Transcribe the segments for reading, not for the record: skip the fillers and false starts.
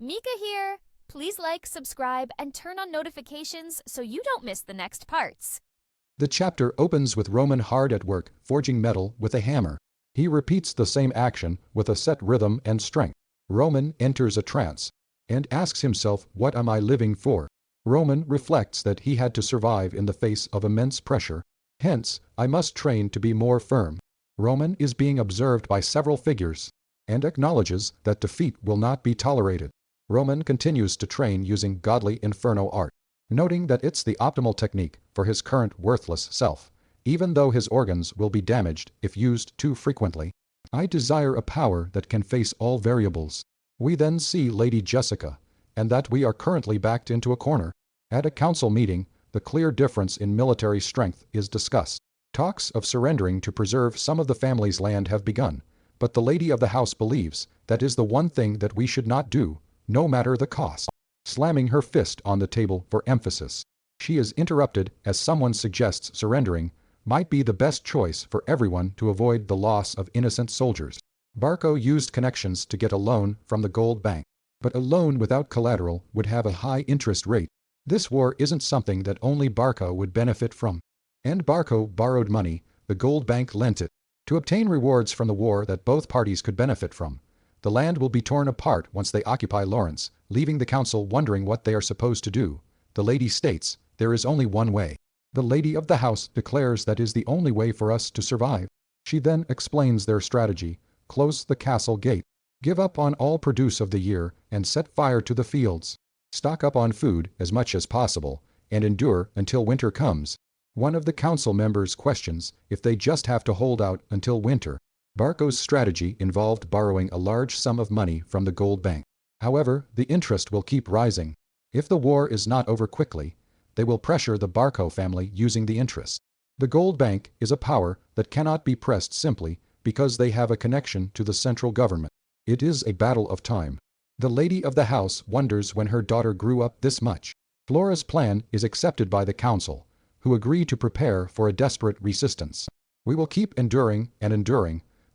Mika here. Please like, subscribe, and turn on notifications so you don't miss the next parts. The chapter opens with Roman hard at work, forging metal with a hammer. He repeats the same action with a set rhythm and strength. Roman enters a trance and asks himself, what am I living for? Roman reflects that he had to survive in the face of immense pressure. Hence, I must train to be more firm. Roman is being observed by several figures and acknowledges that defeat will not be tolerated. Roman continues to train using godly inferno art, noting that it's the optimal technique for his current worthless self, even though his organs will be damaged if used too frequently. I desire a power that can face all variables. We then see Lady Jessica, and that we are currently backed into a corner. At a council meeting, the clear difference in military strength is discussed. Talks of surrendering to preserve some of the family's land have begun, but the lady of the house believes that is the one thing that we should not do, no matter the cost. Slamming her fist on the table for emphasis, she is interrupted as someone suggests surrendering might be the best choice for everyone to avoid the loss of innocent soldiers. Barco used connections to get a loan from the gold bank, but a loan without collateral would have a high interest rate. This war isn't something that only Barco would benefit from. And Barco borrowed money, the gold bank lent it, to obtain rewards from the war that both parties could benefit from. The land will be torn apart once they occupy Lawrence, leaving the council wondering what they are supposed to do. The lady states, there is only one way. The lady of the house declares that is the only way for us to survive. She then explains their strategy: close the castle gate, give up on all produce of the year, and set fire to the fields. Stock up on food as much as possible, and endure until winter comes. One of the council members questions if they just have to hold out until winter. Barco's strategy involved borrowing a large sum of money from the gold bank. However, the interest will keep rising. If the war is not over quickly, they will pressure the Barco family using the interest. The gold bank is a power that cannot be pressed simply because they have a connection to the central government. It is a battle of time. The lady of the house wonders when her daughter grew up this much. Flora's plan is accepted by the council, who agree to prepare for a desperate resistance. We will keep enduring,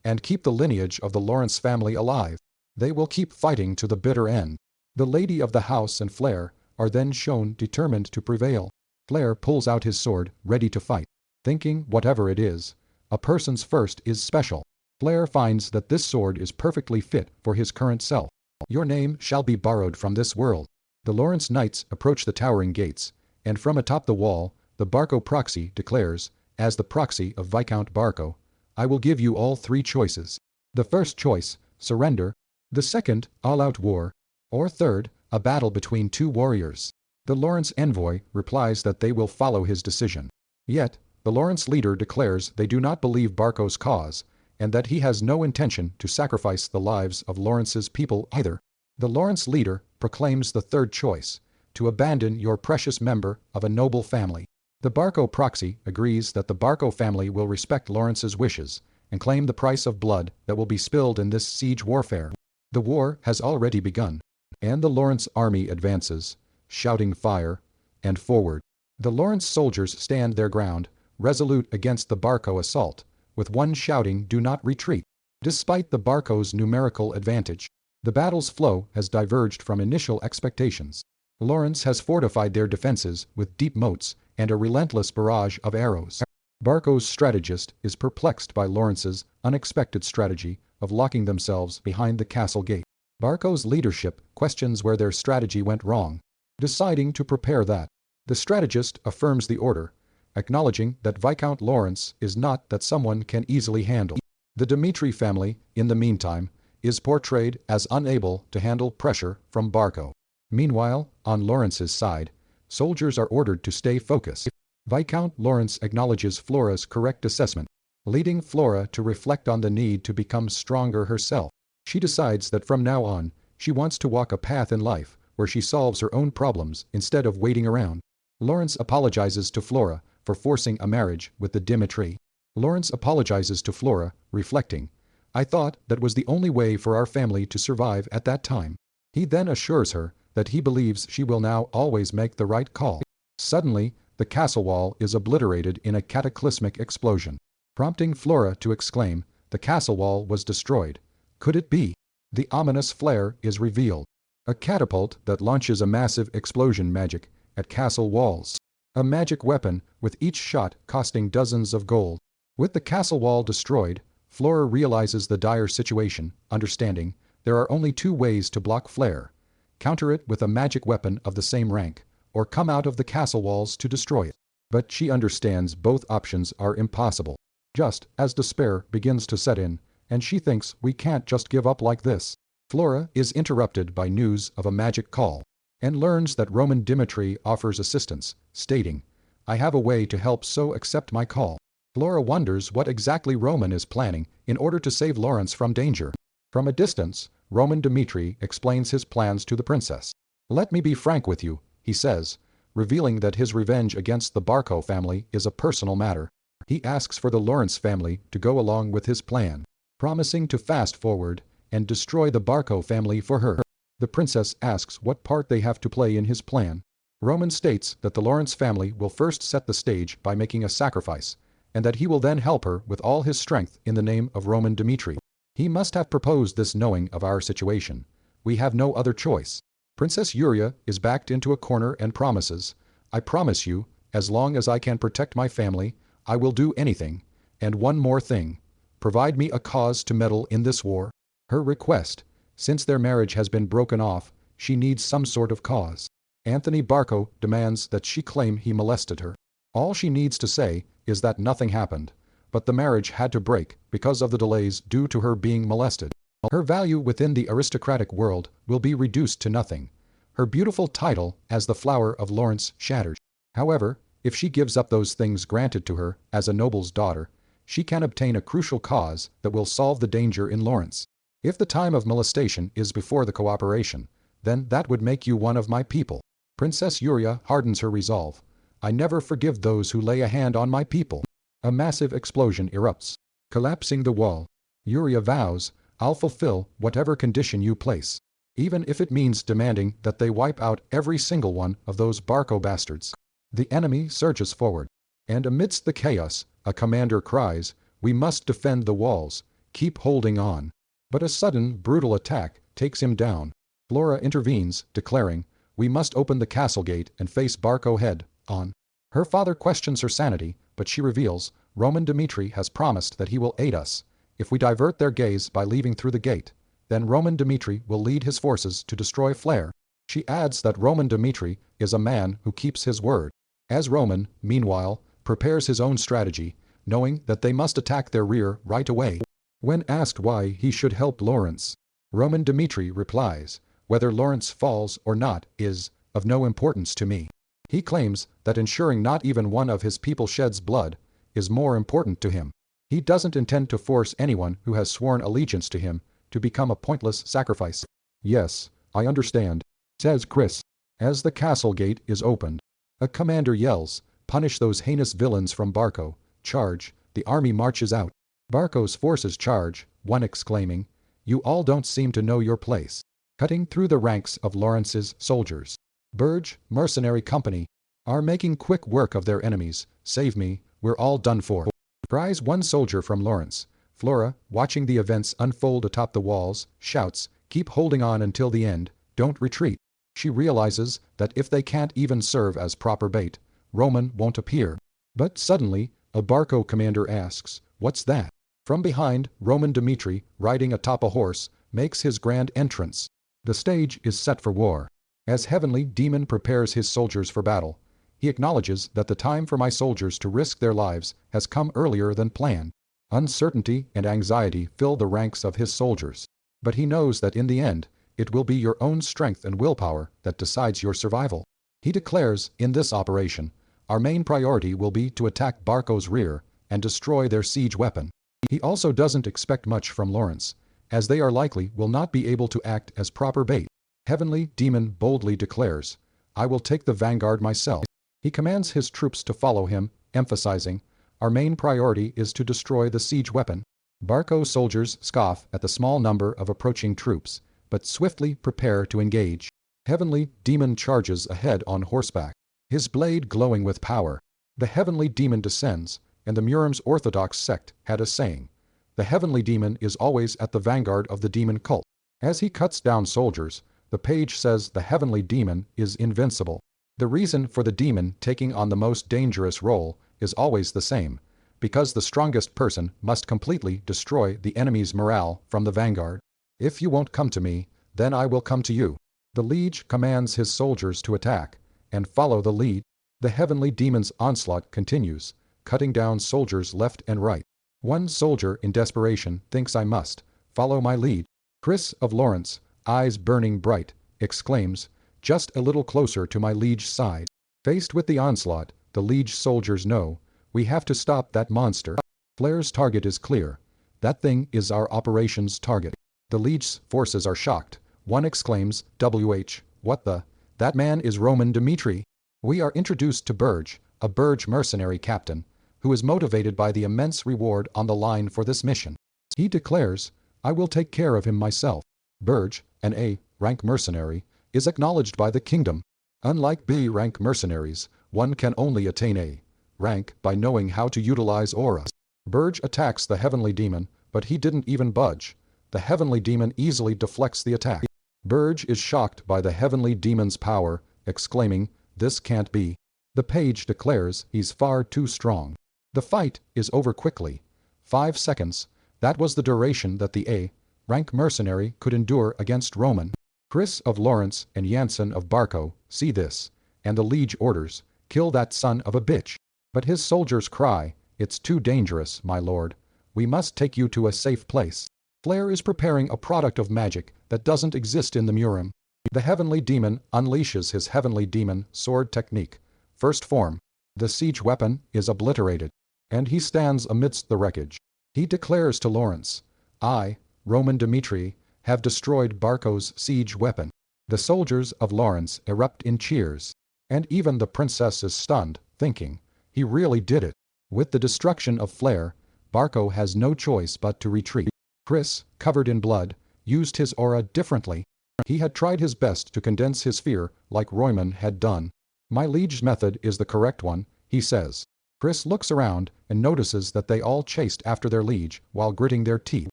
and keep the lineage of the Lawrence family alive. They will keep fighting to the bitter end. The lady of the house and Flair are then shown determined to prevail. Flair pulls out his sword, ready to fight, thinking whatever it is, a person's first is special. Flair finds that this sword is perfectly fit for his current self. Your name shall be borrowed from this world. The Lawrence knights approach the towering gates, and from atop the wall, the Barco proxy declares, as the proxy of Viscount Barco, I will give you all three choices. The first choice, surrender. The second, all-out war. Or third, a battle between two warriors. The Lawrence envoy replies that they will follow his decision. Yet, the Lawrence leader declares they do not believe Barco's cause, and that he has no intention to sacrifice the lives of Lawrence's people either. The Lawrence leader proclaims the third choice, to abandon your precious member of a noble family. The Barco proxy agrees that the Barco family will respect Lawrence's wishes and claim the price of blood that will be spilled in this siege warfare. The war has already begun, and the Lawrence army advances, shouting fire and forward. The Lawrence soldiers stand their ground, resolute against the Barco assault, with one shouting, do not retreat. Despite the Barco's numerical advantage, the battle's flow has diverged from initial expectations. Lawrence has fortified their defenses with deep moats and a relentless barrage of arrows. Barco's strategist is perplexed by Lawrence's unexpected strategy of locking themselves behind the castle gate. Barco's leadership questions where their strategy went wrong, deciding to prepare that. The strategist affirms the order, acknowledging that Viscount Lawrence is not that someone can easily handle. The Dmitri family, in the meantime, is portrayed as unable to handle pressure from Barco. Meanwhile, on Lawrence's side, soldiers are ordered to stay focused. Viscount Lawrence acknowledges Flora's correct assessment, leading Flora to reflect on the need to become stronger herself. She decides that from now on, she wants to walk a path in life where she solves her own problems instead of waiting around. Lawrence apologizes to Flora for forcing a marriage with the Dmitri. Lawrence apologizes to Flora, reflecting, I thought that was the only way for our family to survive at that time. He then assures her that he believes she will now always make the right call. Suddenly, the castle wall is obliterated in a cataclysmic explosion, prompting Flora to exclaim, the castle wall was destroyed. Could it be? The ominous flare is revealed. A catapult that launches a massive explosion magic at castle walls. A magic weapon with each shot costing dozens of gold. With the castle wall destroyed, Flora realizes the dire situation, understanding there are only two ways to block Flare. Counter it with a magic weapon of the same rank, or come out of the castle walls to destroy it. But she understands both options are impossible. Just as despair begins to set in, and she thinks we can't just give up like this. Flora is interrupted by news of a magic call, and learns that Roman Dimitri offers assistance, stating, "I have a way to help, so accept my call." Flora wonders what exactly Roman is planning in order to save Lawrence from danger. From a distance, Roman Dimitri explains his plans to the princess. "Let me be frank with you," he says, revealing that his revenge against the Barco family is a personal matter. He asks for the Lawrence family to go along with his plan, promising to fast forward and destroy the Barco family for her. The princess asks what part they have to play in his plan. Roman states that the Lawrence family will first set the stage by making a sacrifice, and that he will then help her with all his strength in the name of Roman Dimitri. He must have proposed this knowing of our situation. We have no other choice. Princess Yuria is backed into a corner and promises, "I promise you, as long as I can protect my family, I will do anything. And one more thing. Provide me a cause to meddle in this war." Her request, since their marriage has been broken off, she needs some sort of cause. Anthony Barco demands that she claim he molested her. All she needs to say is that nothing happened, but the marriage had to break because of the delays due to her being molested. Her value within the aristocratic world will be reduced to nothing. Her beautiful title as the Flower of Lawrence shattered. However, if she gives up those things granted to her as a noble's daughter, she can obtain a crucial cause that will solve the danger in Lawrence. If the time of molestation is before the cooperation, then that would make you one of my people. Princess Yuria hardens her resolve. "I never forgive those who lay a hand on my people." A massive explosion erupts, collapsing the wall. Yuria vows, "I'll fulfill whatever condition you place, even if it means demanding that they wipe out every single one of those Barco bastards." The enemy surges forward, and amidst the chaos, a commander cries, "We must defend the walls, keep holding on." But a sudden, brutal attack takes him down. Flora intervenes, declaring, "We must open the castle gate and face Barco head on." Her father questions her sanity, but she reveals, "Roman Dimitri has promised that he will aid us. If we divert their gaze by leaving through the gate, then Roman Dimitri will lead his forces to destroy Flare." She adds that Roman Dimitri is a man who keeps his word. As Roman, meanwhile, prepares his own strategy, knowing that they must attack their rear right away. When asked why he should help Lawrence, Roman Dimitri replies, "Whether Lawrence falls or not is of no importance to me." He claims that ensuring not even one of his people sheds blood is more important to him. He doesn't intend to force anyone who has sworn allegiance to him to become a pointless sacrifice. "Yes, I understand," says Chris. As the castle gate is opened, a commander yells, "Punish those heinous villains from Barco. Charge." The army marches out. Barco's forces charge, one exclaiming, "You all don't seem to know your place." Cutting through the ranks of Lawrence's soldiers, Burge Mercenary Company are making quick work of their enemies. "Save me, we're all done for," cries one soldier from Lawrence. Flora, watching the events unfold atop the walls, shouts, "Keep holding on until the end, don't retreat." She realizes that if they can't even serve as proper bait, Roman won't appear. But suddenly, a Barco commander asks, "What's that?" From behind, Roman Dimitri, riding atop a horse, makes his grand entrance. The stage is set for war. As Heavenly Demon prepares his soldiers for battle, he acknowledges that the time for my soldiers to risk their lives has come earlier than planned. Uncertainty and anxiety fill the ranks of his soldiers, but he knows that in the end, it will be your own strength and willpower that decides your survival. He declares, in this operation, our main priority will be to attack Barco's rear and destroy their siege weapon. He also doesn't expect much from Lawrence, as they are likely will not be able to act as proper bait. Heavenly Demon boldly declares, "I will take the vanguard myself." He commands his troops to follow him, emphasizing, "Our main priority is to destroy the siege weapon." Barco soldiers scoff at the small number of approaching troops, but swiftly prepare to engage. Heavenly Demon charges ahead on horseback, his blade glowing with power. The Heavenly Demon descends, and the Murim's Orthodox sect had a saying, "The Heavenly Demon is always at the vanguard of the demon cult." As he cuts down soldiers, the page says the heavenly demon is invincible. The reason for the demon taking on the most dangerous role is always the same, because the strongest person must completely destroy the enemy's morale from the vanguard. If you won't come to me, then I will come to you. The liege commands his soldiers to attack, and follow the lead. The heavenly demon's onslaught continues, cutting down soldiers left and right. One soldier in desperation thinks I must follow my lead. Chris of Lawrence, eyes burning bright, exclaims, just a little closer to my liege's side. Faced with the onslaught, the liege soldiers know, we have to stop that monster. Flair's target is clear. That thing is our operations target. The liege's forces are shocked. One exclaims, WH, what the? That man is Roman Dmitri. We are introduced to Burge, a Burge mercenary captain, who is motivated by the immense reward on the line for this mission. He declares, I will take care of him myself. Burge, an A-rank mercenary, is acknowledged by the kingdom. Unlike B-rank mercenaries, one can only attain A-rank by knowing how to utilize auras. Burge attacks the heavenly demon, but he didn't even budge. The heavenly demon easily deflects the attack. Burge is shocked by the heavenly demon's power, exclaiming, this can't be. The page declares he's far too strong. The fight is over quickly. 5 seconds. That was the duration that the A-rank mercenary could endure against Roman. Chris of Lawrence and Jansen of Barco see this, and the liege orders, kill that son of a bitch. But his soldiers cry, it's too dangerous, my lord. We must take you to a safe place. Flair is preparing a product of magic that doesn't exist in the Murim. The heavenly demon unleashes his heavenly demon sword technique. First form. The siege weapon is obliterated, and he stands amidst the wreckage. He declares to Lawrence, I, Roman Dmitri, have destroyed Barco's siege weapon. The soldiers of Lawrence erupt in cheers, and even the princess is stunned, thinking, he really did it. With the destruction of Flair, Barco has no choice but to retreat. Chris, covered in blood, used his aura differently. He had tried his best to condense his fear like Royman had done. My liege's method is the correct one, he says. Chris looks around and notices that they all chased after their liege while gritting their teeth.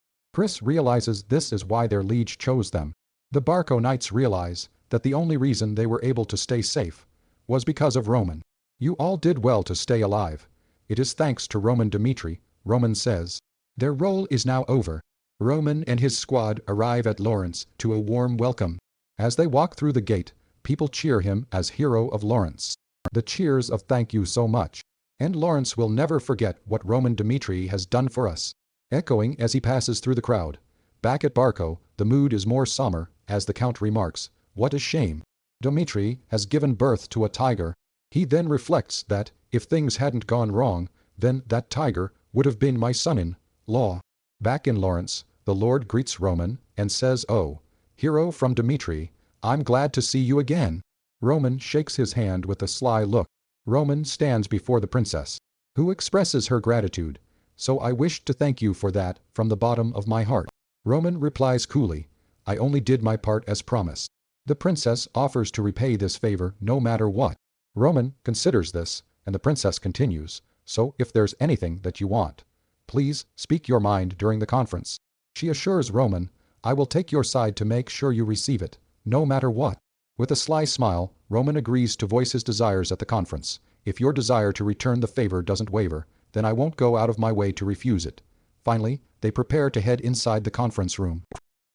Chris realizes this is why their liege chose them. The Barco Knights realize that the only reason they were able to stay safe was because of Roman. You all did well to stay alive. It is thanks to Roman Dmitri, Roman says. Their role is now over. Roman and his squad arrive at Lawrence to a warm welcome. As they walk through the gate, people cheer him as hero of Lawrence. The cheers of thank you so much. And Lawrence will never forget what Roman Dmitri has done for us. Echoing as he passes through the crowd. Back at Barco, the mood is more somber, as the Count remarks, what a shame. Dmitri has given birth to a tiger. He then reflects that, if things hadn't gone wrong, then that tiger would have been my son-in-law. Back in Lawrence, the Lord greets Roman and says, oh, hero from Dmitri, I'm glad to see you again. Roman shakes his hand with a sly look. Roman stands before the princess, who expresses her gratitude. So I wish to thank you for that from the bottom of my heart. Roman replies coolly, I only did my part as promised. The princess offers to repay this favor no matter what. Roman considers this, and the princess continues, so if there's anything that you want, please speak your mind during the conference. She assures Roman, I will take your side to make sure you receive it, no matter what. With a sly smile, Roman agrees to voice his desires at the conference. If your desire to return the favor doesn't waver, then I won't go out of my way to refuse it. Finally, they prepare to head inside the conference room.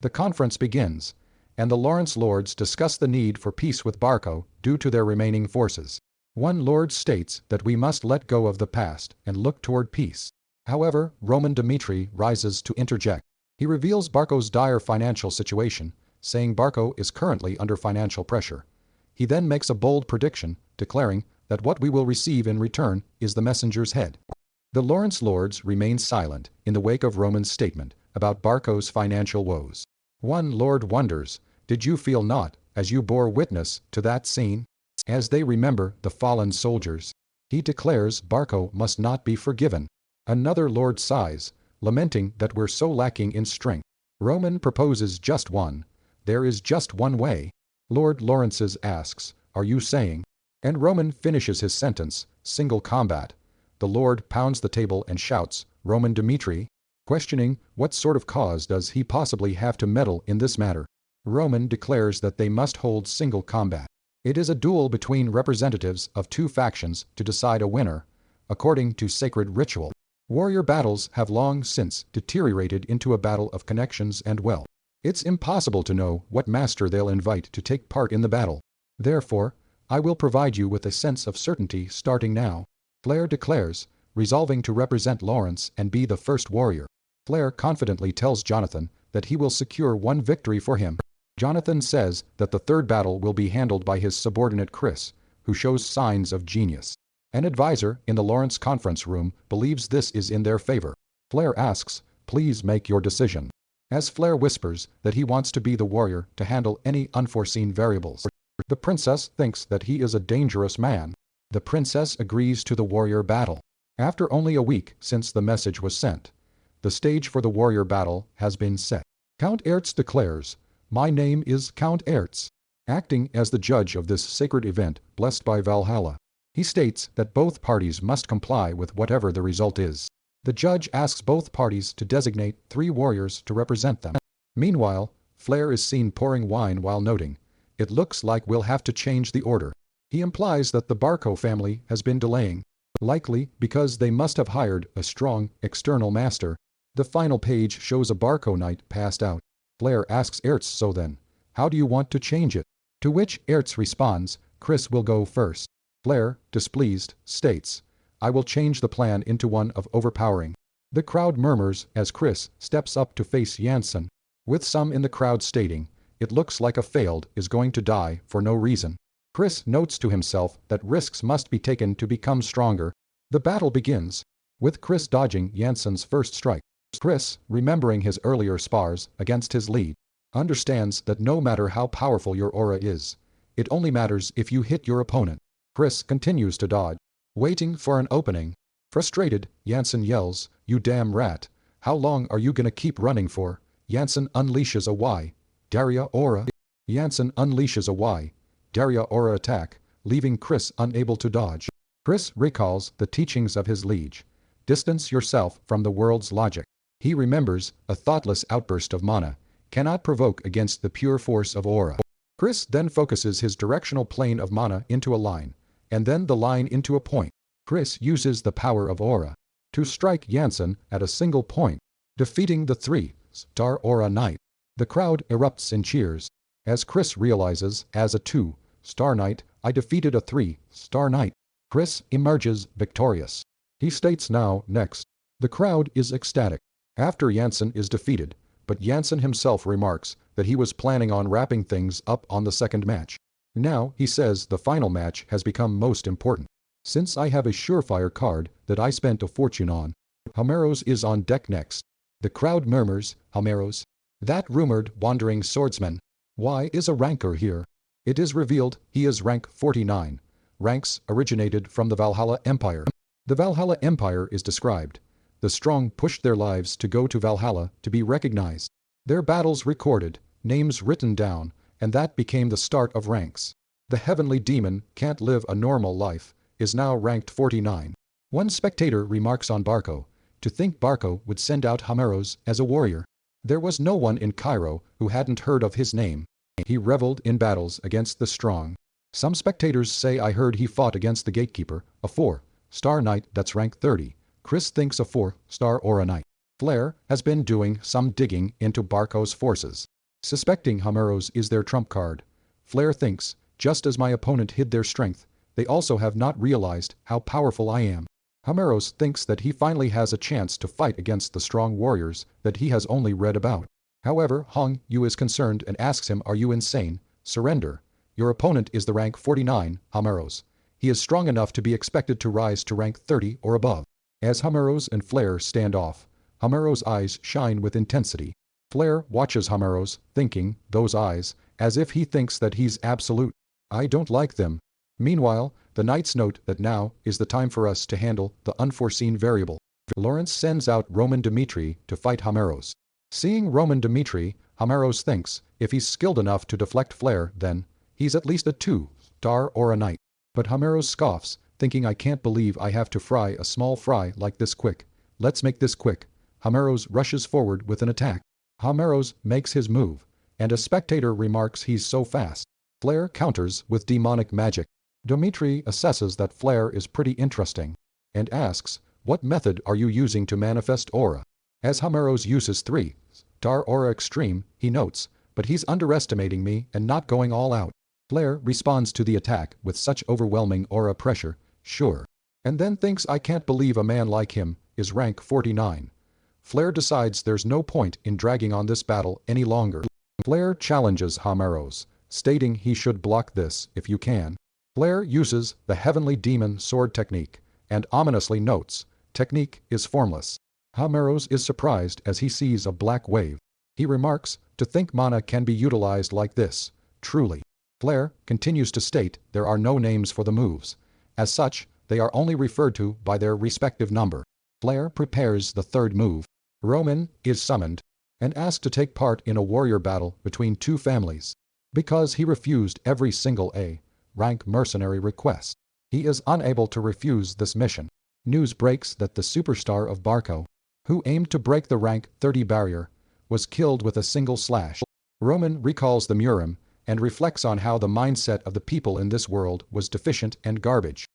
The conference begins, and the Lawrence lords discuss the need for peace with Barco due to their remaining forces. One lord states that we must let go of the past and look toward peace. However, Roman Dmitri rises to interject. He reveals Barco's dire financial situation, saying Barco is currently under financial pressure. He then makes a bold prediction, declaring that what we will receive in return is the messenger's head. The Lawrence lords remain silent in the wake of Roman's statement about Barco's financial woes. One lord wonders, did you feel not, as you bore witness to that scene? As they remember the fallen soldiers, he declares Barco must not be forgiven. Another lord sighs, lamenting that we're so lacking in strength. Roman proposes just one. There is just one way. Lord Lawrence's asks, are you saying? And Roman finishes his sentence, single combat. The lord pounds the table and shouts, Roman Dmitri? Questioning what sort of cause does he possibly have to meddle in this matter. Roman declares that they must hold single combat. It is a duel between representatives of two factions to decide a winner, according to sacred ritual. Warrior battles have long since deteriorated into a battle of connections and will. It's impossible to know what master they'll invite to take part in the battle. Therefore, I will provide you with a sense of certainty starting now. Flair declares, resolving to represent Lawrence and be the first warrior. Flair confidently tells Jonathan that he will secure one victory for him. Jonathan says that the third battle will be handled by his subordinate Chris, who shows signs of genius. An advisor in the Lawrence conference room believes this is in their favor. Flair asks, "Please make your decision." As Flair whispers that he wants to be the warrior to handle any unforeseen variables. The princess thinks that he is a dangerous man. The princess agrees to the warrior battle. After only a week since the message was sent, the stage for the warrior battle has been set. Count Ertz declares, "My name is Count Ertz." Acting as the judge of this sacred event blessed by Valhalla, he states that both parties must comply with whatever the result is. The judge asks both parties to designate 3 warriors to represent them. Meanwhile, Flair is seen pouring wine while noting, "It looks like we'll have to change the order." He implies that the Barco family has been delaying, likely because they must have hired a strong external master. The final page shows a Barco knight passed out. Flair asks Ertz, "So then, how do you want to change it?" To which Ertz responds, "Chris will go first." Flair, displeased, states, "I will change the plan into one of overpowering." The crowd murmurs as Chris steps up to face Janssen, with some in the crowd stating, "It looks like a failed is going to die for no reason." Chris notes to himself that risks must be taken to become stronger. The battle begins, with Chris dodging Janssen's first strike. Chris, remembering his earlier spars against his lead, understands that no matter how powerful your aura is, it only matters if you hit your opponent. Chris continues to dodge, waiting for an opening. Frustrated, Janssen yells, "You damn rat. How long are you gonna keep running for?" Janssen unleashes a Y. Daria aura. Janssen unleashes a Y. Daria aura attack, leaving Chris unable to dodge. Chris recalls the teachings of his liege. Distance yourself from the world's logic. He remembers a thoughtless outburst of mana cannot provoke against the pure force of aura. Chris then focuses his directional plane of mana into a line, and then the line into a point. Chris uses the power of aura to strike Janssen at a single point, defeating the 3-star aura knight. The crowd erupts in cheers, as Chris realizes, as a 2-star knight, I defeated a 3-star knight. Chris emerges victorious. He states now, next. The crowd is ecstatic after Janssen is defeated, but Janssen himself remarks that he was planning on wrapping things up on the second match. Now, he says the final match has become most important. Since I have a surefire card that I spent a fortune on, Homeros is on deck next. The crowd murmurs, Homeros? That rumored wandering swordsman. Why is a rancor here? It is revealed he is rank 49. Ranks originated from the Valhalla Empire. The Valhalla Empire is described. The strong pushed their lives to go to Valhalla to be recognized. Their battles recorded, names written down, and that became the start of ranks. The heavenly demon can't live a normal life, is now ranked 49. One spectator remarks on Barco, to think Barco would send out Homeros as a warrior. There was no one in Cairo who hadn't heard of his name. He reveled in battles against the strong. Some spectators say I heard he fought against the gatekeeper, a 4-star knight that's rank 30. Chris thinks a 4-star aura knight. Flair has been doing some digging into Barco's forces. Suspecting Homeros is their trump card, Flair thinks, just as my opponent hid their strength, they also have not realized how powerful I am. Homeros thinks that he finally has a chance to fight against the strong warriors that he has only read about. However, Hong Yu is concerned and asks him, "Are you insane? Surrender. Your opponent is the rank 49, Homeros. He is strong enough to be expected to rise to rank 30 or above." As Homeros and Flair stand off, Homeros' eyes shine with intensity. Flair watches Homeros, thinking, those eyes, as if he thinks that he's absolute. I don't like them. Meanwhile, the knights note that now is the time for us to handle the unforeseen variable. Lawrence sends out Roman Dmitri to fight Homeros. Seeing Roman Dmitri, Homeros thinks, if he's skilled enough to deflect Flair, then he's at least a 2-star or a knight. But Homeros scoffs, thinking, I can't believe I have to fry a small fry like this quick. Let's make this quick. Homeros rushes forward with an attack. Homeros makes his move, and a spectator remarks he's so fast. Flair counters with demonic magic. Dmitri assesses that Flair is pretty interesting and asks, "What method are you using to manifest aura?" As Hameros uses 3-star aura extreme, he notes, "But he's underestimating me and not going all out." Flair responds to the attack with such overwhelming aura pressure, "Sure." And then thinks, "I can't believe a man like him is rank 49. Flair decides there's no point in dragging on this battle any longer. Flair challenges Hameros, stating he should block this if you can. Flair uses the Heavenly Demon Sword technique, and ominously notes, "Technique is formless." Hameros is surprised as he sees a black wave. He remarks, "To think mana can be utilized like this, truly." Flair continues to state there are no names for the moves. As such, they are only referred to by their respective number. Flair prepares the third move. Roman is summoned and asked to take part in a warrior battle between two families. Because he refused every single A-rank mercenary request, he is unable to refuse this mission. News breaks that the superstar of Barco, who aimed to break the rank 30 barrier, was killed with a single slash. Roman recalls the Murim and reflects on how the mindset of the people in this world was deficient and garbage.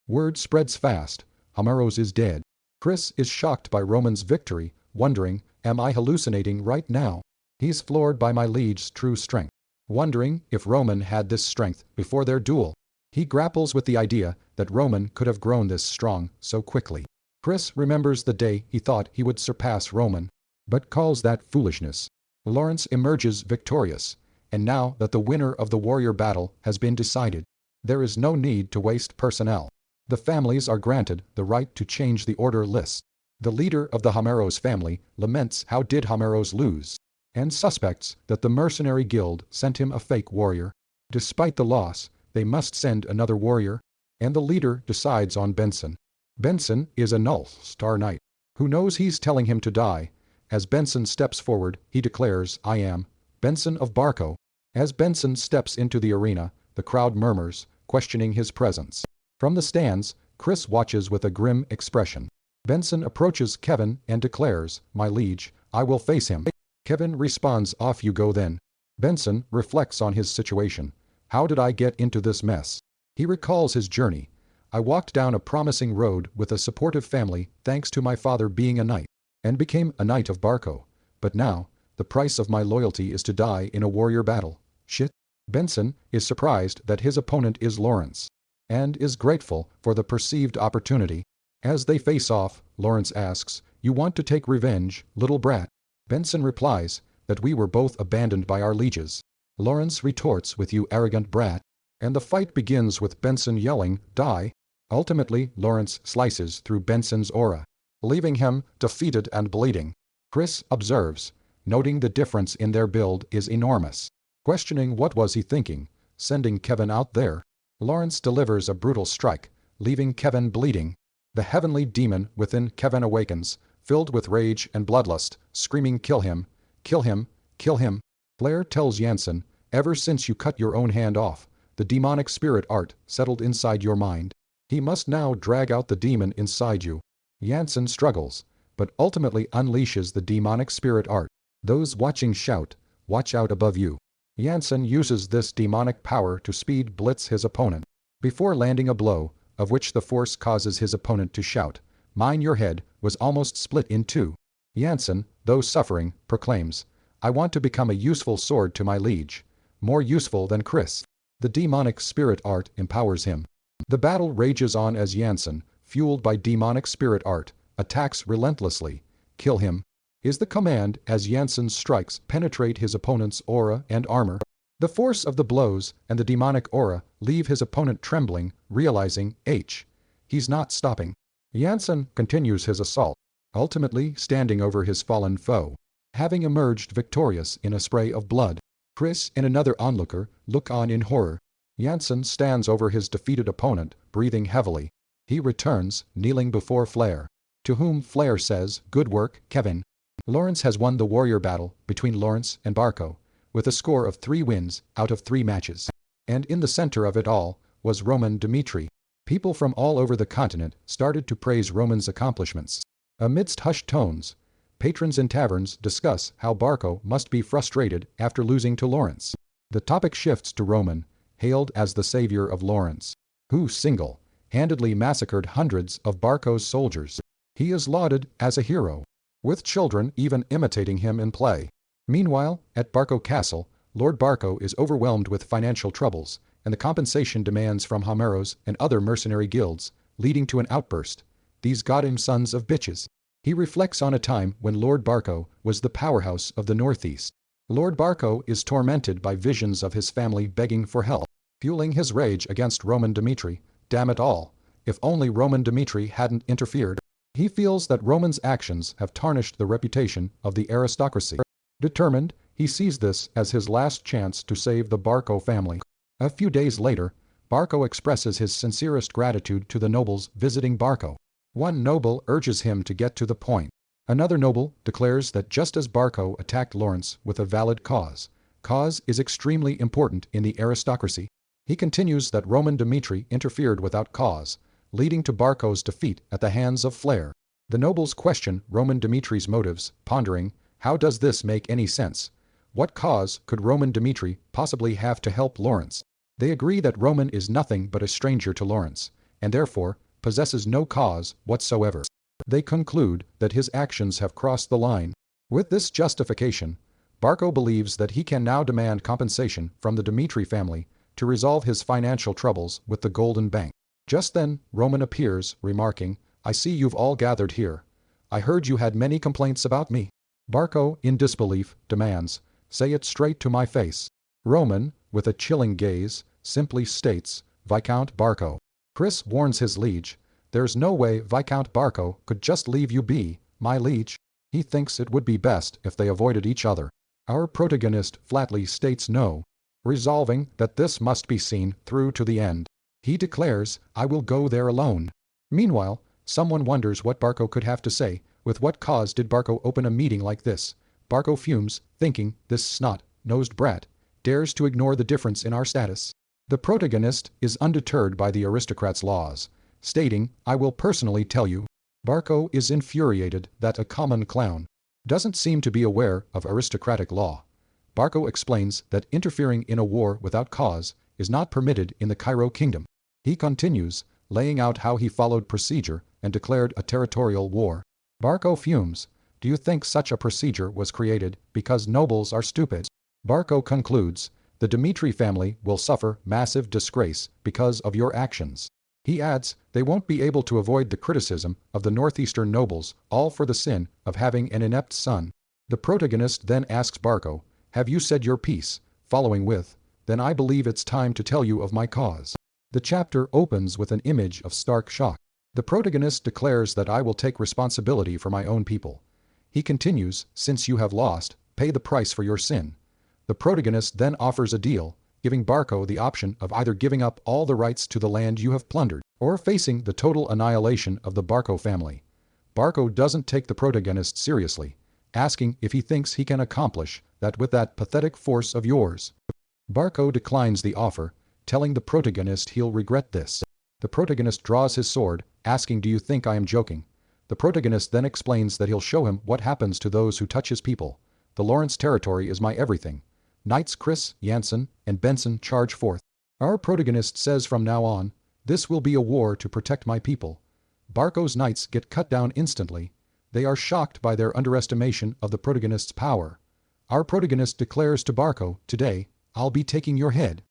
Word spreads fast. Hameros is dead. Chris is shocked by Roman's victory, wondering, "Am I hallucinating right now?" He's floored by my liege's true strength, wondering if Roman had this strength before their duel. He grapples with the idea that Roman could have grown this strong so quickly. Chris remembers the day he thought he would surpass Roman, but calls that foolishness. Lawrence emerges victorious, and now that the winner of the warrior battle has been decided, there is no need to waste personnel. The families are granted the right to change the order list. The leader of the Hameros family laments how did Hameros lose, and suspects that the mercenary guild sent him a fake warrior. Despite the loss, they must send another warrior, and the leader decides on Benson. Benson is a null-star knight, who knows he's telling him to die. As Benson steps forward, he declares, "I am Benson of Barco." As Benson steps into the arena, the crowd murmurs, questioning his presence. From the stands, Chris watches with a grim expression. Benson approaches Kevin and declares, "My liege, I will face him." Kevin responds, "Off you go then." Benson reflects on his situation. "How did I get into this mess?" He recalls his journey. "I walked down a promising road with a supportive family thanks to my father being a knight, and became a knight of Barco. But now, the price of my loyalty is to die in a warrior battle. Shit." Benson is surprised that his opponent is Lawrence, and is grateful for the perceived opportunity. As they face off, Lawrence asks, "You want to take revenge, little brat?" Benson replies that we were both abandoned by our lieges. Lawrence retorts with, "You arrogant brat," and the fight begins with Benson yelling, "Die." Ultimately, Lawrence slices through Benson's aura, leaving him defeated and bleeding. Chris observes, noting the difference in their build is enormous. Questioning what was he thinking, sending Kevin out there. Lawrence delivers a brutal strike, leaving Kevin bleeding. The heavenly demon within Kevin awakens, filled with rage and bloodlust, screaming, "Kill him! Kill him! Kill him!" Flair tells Jansen, "Ever since you cut your own hand off, the demonic spirit art settled inside your mind. He must now drag out the demon inside you." Jansen struggles, but ultimately unleashes the demonic spirit art. Those watching shout, "Watch out above you." Jansen uses this demonic power to speed blitz his opponent. Before landing a blow, of which the force causes his opponent to shout, "Mine your head," was almost split in two. Jansen, though suffering, proclaims, "I want to become a useful sword to my liege. More useful than Chris." The demonic spirit art empowers him. The battle rages on as Jansen, fueled by demonic spirit art, attacks relentlessly. "Kill him," is the command as Jansen's strikes penetrate his opponent's aura and armor. The force of the blows and the demonic aura leave his opponent trembling, realizing, he's not stopping. Jansen continues his assault, ultimately standing over his fallen foe, having emerged victorious in a spray of blood. Chris and another onlooker look on in horror. Jansen stands over his defeated opponent, breathing heavily. He returns, kneeling before Flair, to whom Flair says, "Good work, Kevin." Lawrence has won the warrior battle between Lawrence and Barco, with a score of 3 wins out of 3 matches. And in the center of it all was Roman Dmitri. People from all over the continent started to praise Roman's accomplishments. Amidst hushed tones, Patrons in taverns discuss how Barco must be frustrated after losing to Lawrence. The topic shifts to Roman, hailed as the savior of Lawrence, who single-handedly massacred hundreds of Barco's soldiers. He is lauded as a hero, with children even imitating him in play. Meanwhile, at Barco Castle, Lord Barco is overwhelmed with financial troubles, and the compensation demands from Homeros and other mercenary guilds, leading to an outburst. These got him sons of bitches. He reflects on a time when Lord Barco was the powerhouse of the Northeast. Lord Barco is tormented by visions of his family begging for help, fueling his rage against Roman Dmitri. Damn it all, if only Roman Dmitri hadn't interfered. He feels that Roman's actions have tarnished the reputation of the aristocracy. Determined, he sees this as his last chance to save the Barco family. A few days later, Barco expresses his sincerest gratitude to the nobles visiting Barco. One noble urges him to get to the point. Another noble declares that just as Barco attacked Lawrence with a valid cause is extremely important in the aristocracy. He continues that Roman Dmitri interfered without cause, leading to Barco's defeat at the hands of Flair. The nobles question Roman Dmitri's motives, pondering, how does this make any sense? What cause could Roman Dmitri possibly have to help Lawrence? They agree that Roman is nothing but a stranger to Lawrence, and therefore possesses no cause whatsoever. They conclude that his actions have crossed the line. With this justification, Barco believes that he can now demand compensation from the Dmitri family to resolve his financial troubles with the Golden Bank. Just then, Roman appears, remarking, "I see you've all gathered here. I heard you had many complaints about me." Barco, in disbelief, demands, "Say it straight to my face." Roman, with a chilling gaze, simply states, "Viscount Barco." Chris warns his liege, "There's no way Viscount Barco could just leave you be, my liege." He thinks it would be best if they avoided each other. Our protagonist flatly states no, resolving that this must be seen through to the end. He declares, "I will go there alone." Meanwhile, someone wonders what Barco could have to say. With what cause did Barco open a meeting like this? Barco fumes, thinking, this snot-nosed brat dares to ignore the difference in our status. The protagonist is undeterred by the aristocrat's laws, stating, "I will personally tell you." Barco is infuriated that a common clown doesn't seem to be aware of aristocratic law. Barco explains that interfering in a war without cause is not permitted in the Cairo kingdom. He continues, laying out how he followed procedure and declared a territorial war. Barco fumes, "Do you think such a procedure was created because nobles are stupid?" Barco concludes, "The Dmitri family will suffer massive disgrace because of your actions." He adds, "They won't be able to avoid the criticism of the northeastern nobles, all for the sin of having an inept son." The protagonist then asks Barco, "Have you said your piece?" Following with, "Then I believe it's time to tell you of my cause." The chapter opens with an image of stark shock. The protagonist declares that I will take responsibility for my own people. He continues, "Since you have lost, pay the price for your sin." The protagonist then offers a deal, giving Barco the option of either giving up all the rights to the land you have plundered, or facing the total annihilation of the Barco family. Barco doesn't take the protagonist seriously, asking if he thinks he can accomplish that with that pathetic force of yours. Barco declines the offer, telling the protagonist he'll regret this. The protagonist draws his sword, asking, "Do you think I am joking?" The protagonist then explains that he'll show him what happens to those who touch his people. "The Lawrence territory is my everything." Knights Chris, Jansen, and Benson charge forth. Our protagonist says from now on, "This will be a war to protect my people." Barco's knights get cut down instantly. They are shocked by their underestimation of the protagonist's power. Our protagonist declares to Barco, "Today, I'll be taking your head."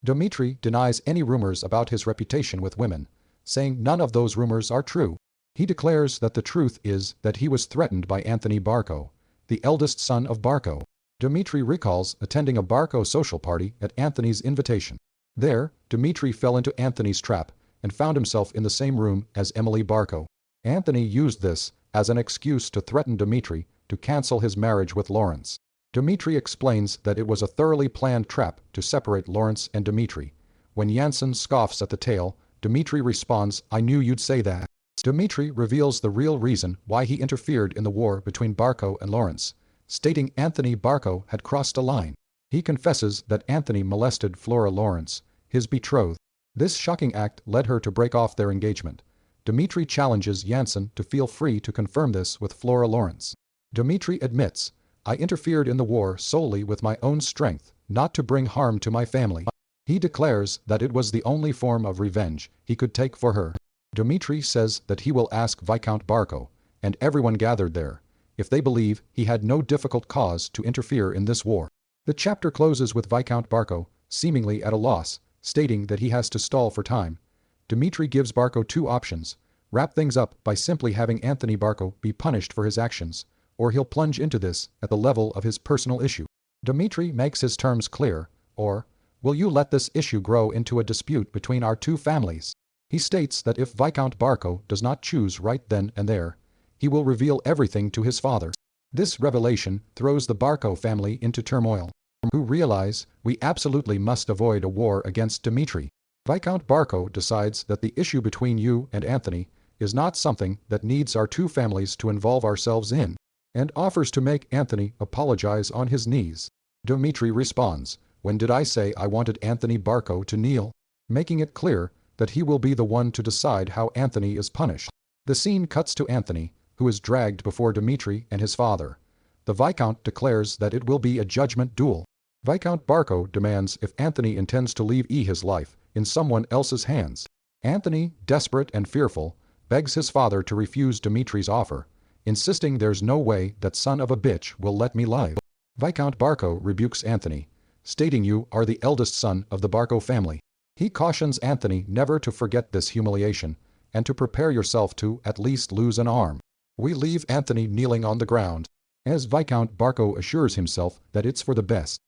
Dmitri denies any rumors about his reputation with women, saying none of those rumors are true. He declares that the truth is that he was threatened by Anthony Barco, the eldest son of Barco. Dmitri recalls attending a Barco social party at Anthony's invitation. There, Dmitri fell into Anthony's trap and found himself in the same room as Emily Barco. Anthony used this as an excuse to threaten Dmitri to cancel his marriage with Lawrence. Dmitri explains that it was a thoroughly planned trap to separate Lawrence and Dmitri. When Jansen scoffs at the tale, Dmitri responds, "I knew you'd say that." Dmitri reveals the real reason why he interfered in the war between Barco and Lawrence, stating Anthony Barco had crossed a line. He confesses that Anthony molested Flora Lawrence, his betrothed. This shocking act led her to break off their engagement. Dmitri challenges Jansen to feel free to confirm this with Flora Lawrence. Dmitri admits, I interfered in the war solely with my own strength, not to bring harm to my family. He declares that it was the only form of revenge he could take for her. Dmitri says that he will ask Viscount Barco, and everyone gathered there, if they believe he had no difficult cause to interfere in this war. The chapter closes with Viscount Barco, seemingly at a loss, stating that he has to stall for time. Dmitri gives Barco two options: wrap things up by simply having Anthony Barco be punished for his actions, or he'll plunge into this at the level of his personal issue. Dmitri makes his terms clear, or, will you let this issue grow into a dispute between our two families? He states that if Viscount Barco does not choose right then and there, he will reveal everything to his father. This revelation throws the Barco family into turmoil, who realize we absolutely must avoid a war against Dmitri. Viscount Barco decides that the issue between you and Anthony is not something that needs our two families to involve ourselves in, and offers to make Anthony apologize on his knees. Dmitri responds, when did I say I wanted Anthony Barco to kneel? Making it clear that he will be the one to decide how Anthony is punished. The scene cuts to Anthony, who is dragged before Dmitri and his father. The Viscount declares that it will be a judgment duel. Viscount Barco demands if Anthony intends to leave his life in someone else's hands. Anthony, desperate and fearful, begs his father to refuse Dmitri's offer, insisting there's no way that son of a bitch will let me live. Viscount Barco rebukes Anthony, stating you are the eldest son of the Barco family. He cautions Anthony never to forget this humiliation, and to prepare yourself to at least lose an arm. We leave Anthony kneeling on the ground, as Viscount Barco assures himself that it's for the best.